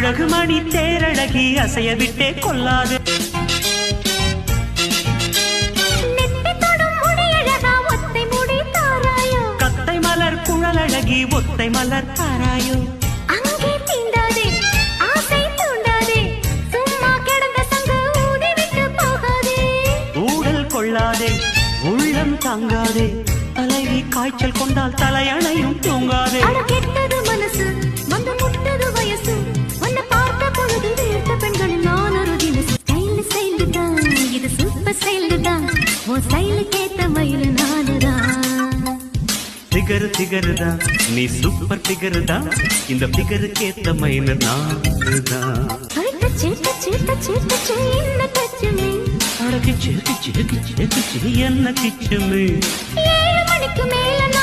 அழகு மணி தேரழகி அசைய விட்டே கொள்ளாது. கத்தை மலர் குழலழகி ஒத்தை மலர் தாராயோ. அங்கே தீண்டாதே ஆசை தூண்டாதே சும்மா கிடந்த சங்கு ஊதி விட்டு போகாதே. ஊடல் கொள்ளாதே உள்ளம் தாங்காதே தலைவி காய்ச்சல் கொண்டால் தலையணையும் தூங்காதே. கெட்டது மனசு வந்து முட்டது வயசு உன்னை பார்த்த பொழுது வீர்த்த பெண்களில் நான் ஒரு தினசு. ஸ்டைல் தான் இது சூப்பர் ஸ்டைல் தான் உன் ஸ்டைலுக்கு ஏத்த மயில் நானுதான். திகரு தான் நீ சூப்பர் திகரு தான் இந்த திகருக்கு ஏத்த மயில் நானுதான். என்ன கச்சுமே அடக்கு சேக்கு என்ன கிச்சுமே 7 மணிக்கு மேல